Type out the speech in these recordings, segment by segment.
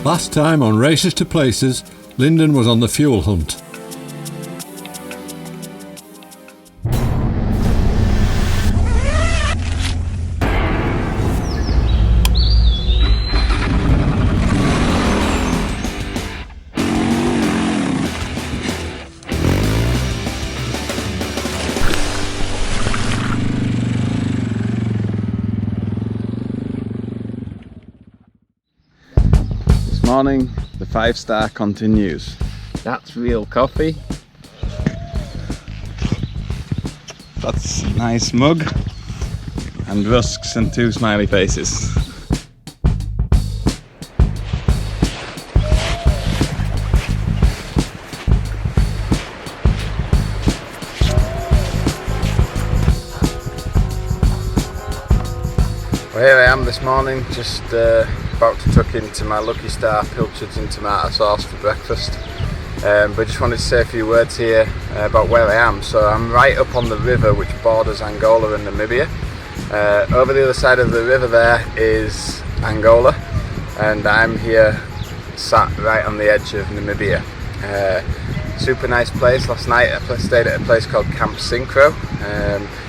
Last time on Races to Places, Lyndon was on the fuel hunt. Morning, the 5-star continues. That's real coffee. That's a nice mug. And rusks and 2 smiley faces. Well, here I am this morning, just about to tuck into my Lucky Star pilchards and tomato sauce for breakfast, but just wanted to say a few words here about where I am. So I'm right up on the river which borders Angola and Namibia. Over the other side of the river there is Angola, and I'm here sat right on the edge of Namibia. Super nice place. Last night I stayed at a place called Camp Synchro.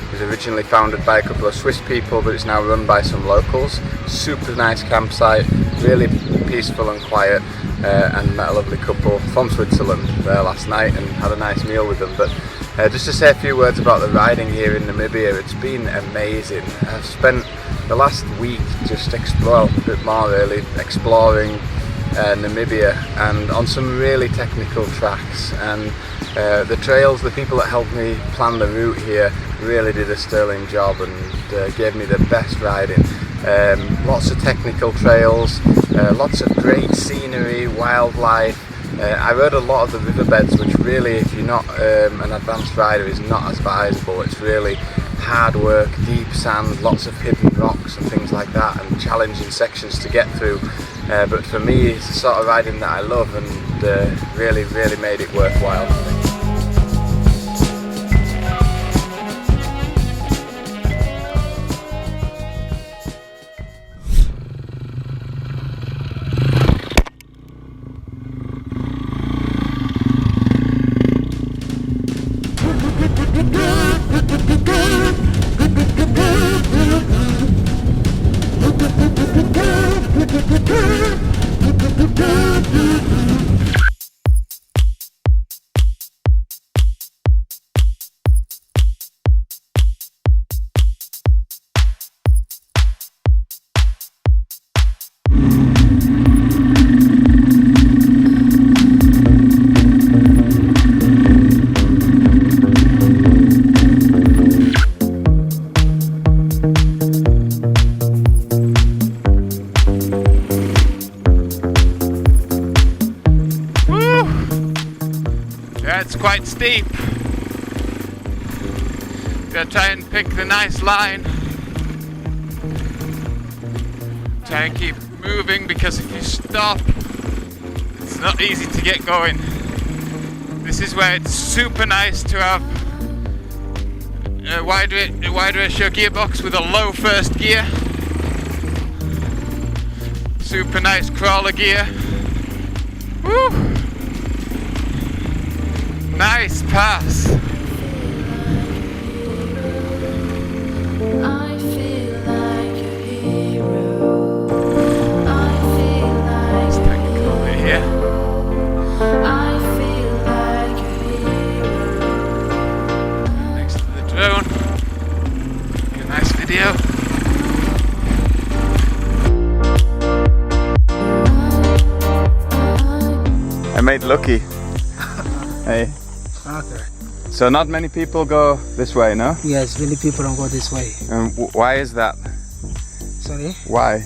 It was originally founded by a couple of Swiss people, but it's now run by some locals. Super nice campsite, really peaceful and quiet, and met a lovely couple from Switzerland there last night and had a nice meal with them. But just to say a few words about the riding here in Namibia, it's been amazing. I've spent the last week just exploring Namibia and on some really technical tracks, and the trails, the people that helped me plan the route here really did a sterling job and gave me the best riding. Lots of technical trails, lots of great scenery, wildlife. I rode a lot of the riverbeds, which really, if you're not an advanced rider, is not as advisable. It's really hard work, deep sand, lots of hidden rocks and things like that, and challenging sections to get through. But for me, it's the sort of riding that I love, and really made it worthwhile. It's quite steep. Gotta try and pick the nice line. Try and keep moving, because if you stop, it's not easy to get going. This is where it's super nice to have a wide ratio gearbox with a low first gear. Super nice crawler gear. Woo! Nice pass. It's technical over here. Next to the drone. Get a nice video. I made Lucky. Hey. Okay. So not many people go this way, no? Yes, many people don't go this way. Why is that? Sorry? Why?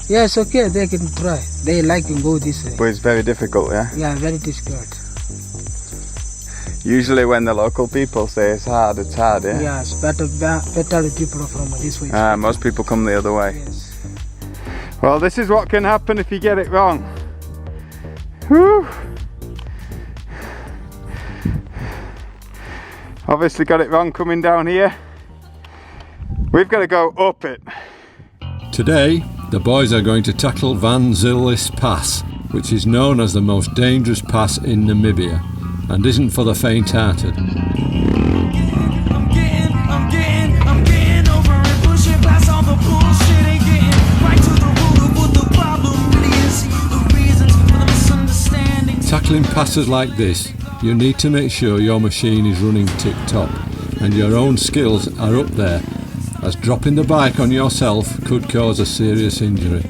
Yeah, it's okay, they can try. They like to go this way. But it's very difficult, yeah? Yeah, very difficult. Usually when the local people say it's hard, yeah? Yeah, it's better people from this way. Most people come the other way. Yes. Well, this is what can happen if you get it wrong. Whew. Obviously got it wrong coming down here. We've got to go up it. Today, the boys are going to tackle Van Zillis Pass, which is known as the most dangerous pass in Namibia and isn't for the faint-hearted. Tackling passes like this, you need to make sure your machine is running tip-top and your own skills are up there, as dropping the bike on yourself could cause a serious injury.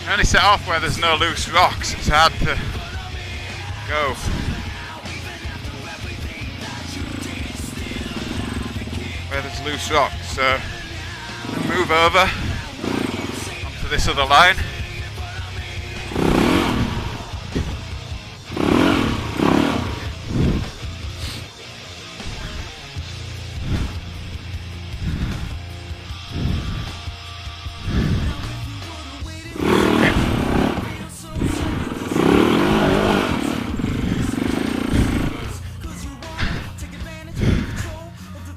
Only set off where there's no loose rocks, it's hard to go. Where there's loose rocks, so move over onto this other line.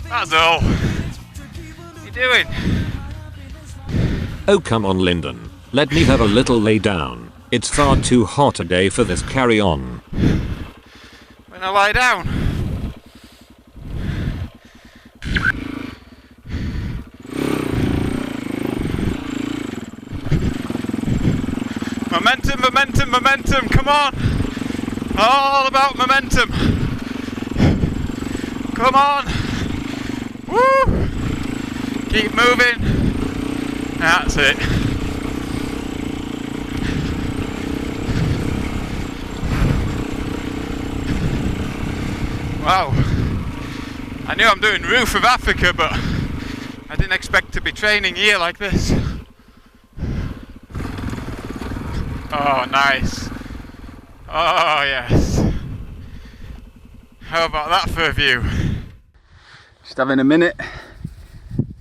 Basil, what are you doing? Oh come on Lyndon, let me have a little lay down. It's far too hot a day for this carry on. When I lie down. Momentum, momentum, momentum, come on! All about momentum! Come on! Woo! Keep moving. That's it. Wow. I knew I'm doing Roof of Africa, but I didn't expect to be training here like this. Oh, nice. Oh, yes. How about that for a view? Just having a minute.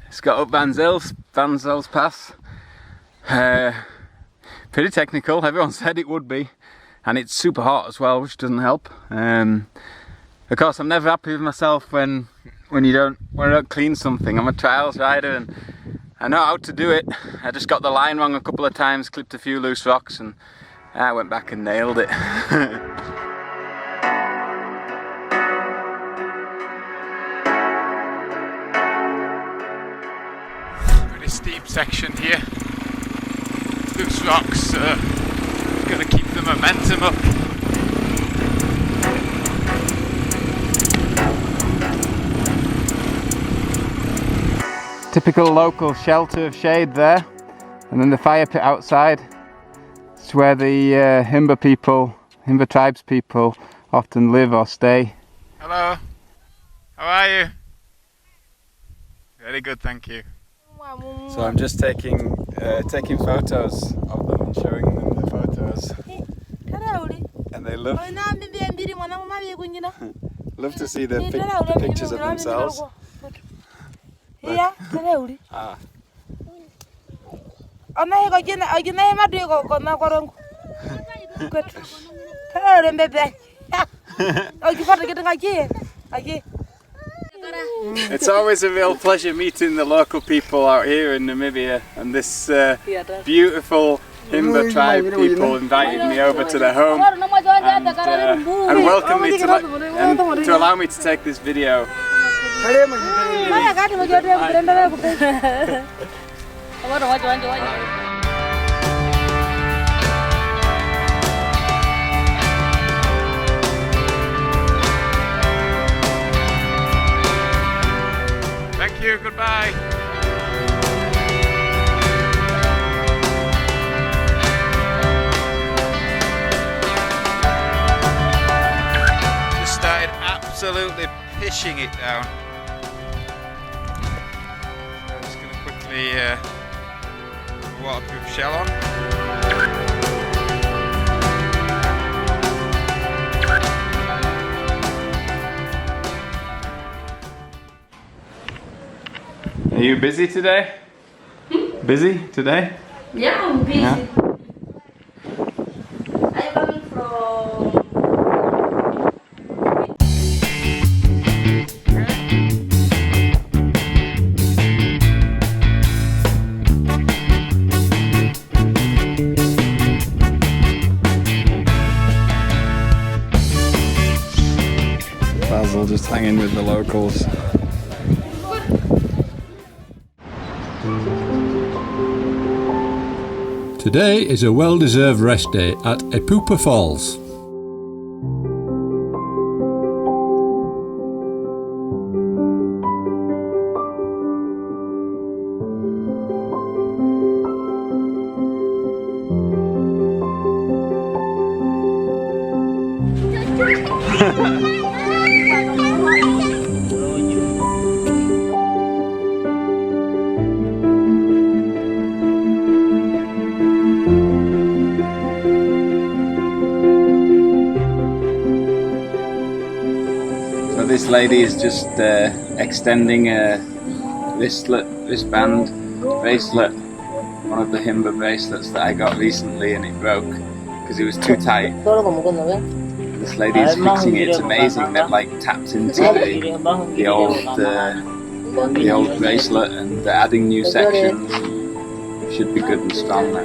It's got up Basil's Pass. Pretty technical, everyone said it would be. And it's super hot as well, which doesn't help. Of course, I'm never happy with myself when I don't clean something. I'm a trials rider and I know how to do it. I just got the line wrong a couple of times, clipped a few loose rocks, and I went back and nailed it. Pretty steep section here. Loose rocks, got to keep the momentum up. Typical local shelter of shade there, and then the fire pit outside. It's where the Himba tribes people often live or stay. Hello, how are you? Very good, thank you. So I'm just taking photos of them and showing them the photos. And they love to see the pictures of themselves. Yeah, Ah. It's always a real pleasure meeting the local people out here in Namibia, and this beautiful Himba tribe people invited me over to their home and welcomed me to allow me to take this video. Thank you, goodbye. Just started absolutely pishing it down. So I'm just going to quickly put a waterproof shell on. Are you busy today? Busy today? Yeah, I'm busy. Yeah. I'm coming from. Basil just hanging with the locals. Today is a well-deserved rest day at Epupa Falls. This lady is just extending a wristband bracelet, one of the Himba bracelets that I got recently, and it broke because it was too tight. This lady is fixing it. It's amazing. They've like tapped into the old bracelet and they're adding new sections. Should be good and strong now.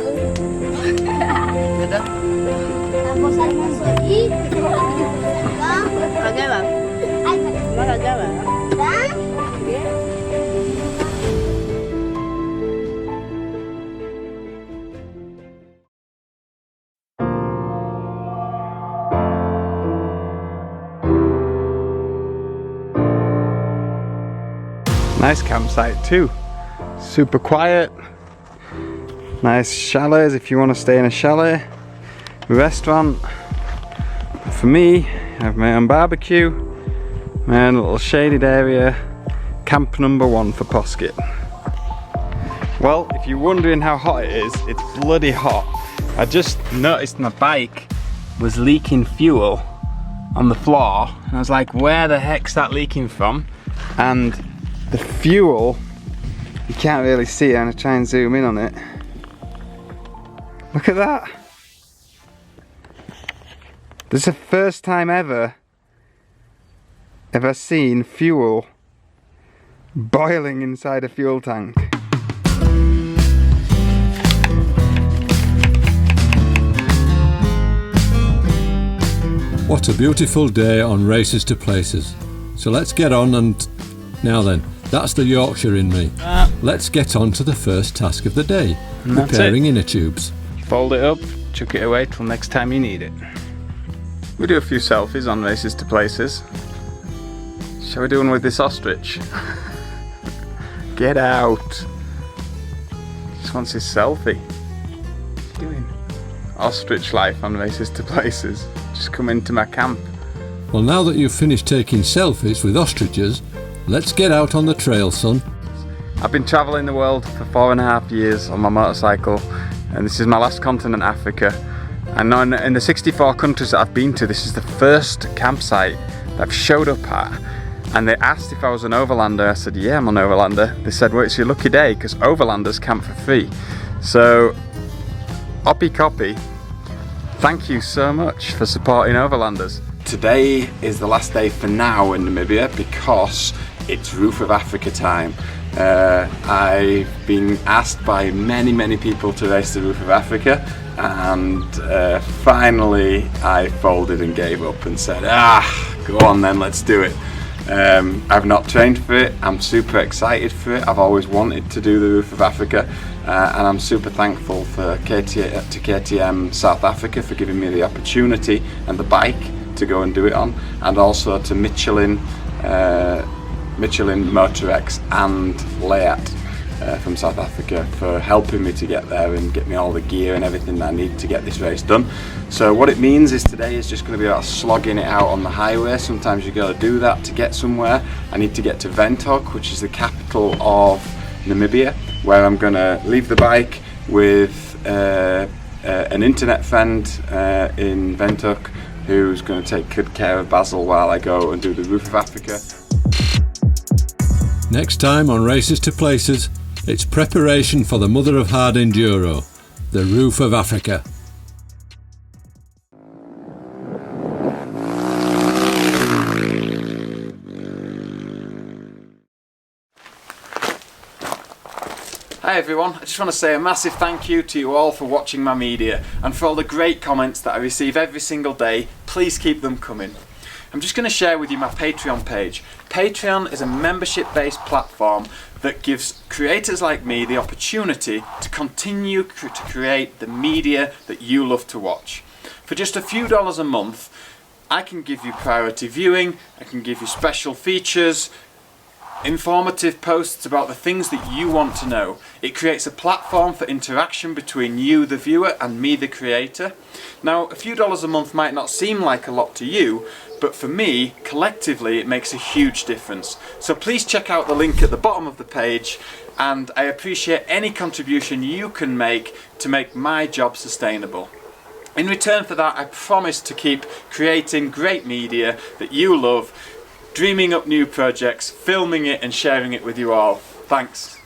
Nice campsite too. Super quiet. Nice chalets if you want to stay in a chalet. Restaurant. For me, I have my own barbecue. My own little shaded area. Camp number 1 for Poskitt. Well, if you're wondering how hot it is, it's bloody hot. I just noticed my bike was leaking fuel on the floor. And I was like, where the heck's that leaking from? And the fuel, you can't really see it. I'm gonna try and zoom in on it. Look at that. This is the first time ever seen fuel boiling inside a fuel tank. What a beautiful day on Races to Places. So let's get on and... Now then, that's the Yorkshire in me. Let's get on to the first task of the day. Repairing inner tubes. Fold it up, chuck it away till next time you need it. We do a few selfies on Races to Places. Shall we do one with this ostrich? Get out. Just wants his selfie. What's he doing? Ostrich life on Races to Places. Just come into my camp. Well, now that you've finished taking selfies with ostriches, let's get out on the trail, son. I've been travelling the world for 4.5 years on my motorcycle, and this is my last continent, Africa. And in the 64 countries that I've been to, this is the first campsite that I've showed up at. And they asked if I was an overlander. I said, yeah, I'm an overlander. They said, well, it's your lucky day because overlanders camp for free. So, oppie copy, thank you so much for supporting overlanders. Today is the last day for now in Namibia because it's Roof of Africa time. I've been asked by many people to race the Roof of Africa, and finally I folded and gave up and said, go on then, let's do it. I've not trained for it. I'm super excited for it. I've always wanted to do the Roof of Africa, and I'm super thankful to KTM South Africa for giving me the opportunity and the bike to go and do it on, and also to Michelin Motorex and Layat from South Africa for helping me to get there and get me all the gear and everything that I need to get this race done. So what it means is today is just going to be about slogging it out on the highway. Sometimes you got to do that to get somewhere. I need to get to Windhoek, which is the capital of Namibia, where I'm going to leave the bike with an internet friend in Windhoek who's going to take good care of Basil while I go and do the Roof of Africa. Next time on Races to Places, it's preparation for the mother of hard enduro, the roof of Africa. Hi everyone, I just want to say a massive thank you to you all for watching my media and for all the great comments that I receive every single day. Please keep them coming. I'm just going to share with you my Patreon page. Patreon is a membership-based platform that gives creators like me the opportunity to continue to create the media that you love to watch. For just a few dollars a month, I can give you priority viewing, I can give you special features, informative posts about the things that you want to know. It creates a platform for interaction between you, the viewer, and me, the creator. Now, a few dollars a month might not seem like a lot to you, but for me, collectively, it makes a huge difference. So please check out the link at the bottom of the page, and I appreciate any contribution you can make to make my job sustainable. In return for that, I promise to keep creating great media that you love, dreaming up new projects, filming it and sharing it with you all. Thanks.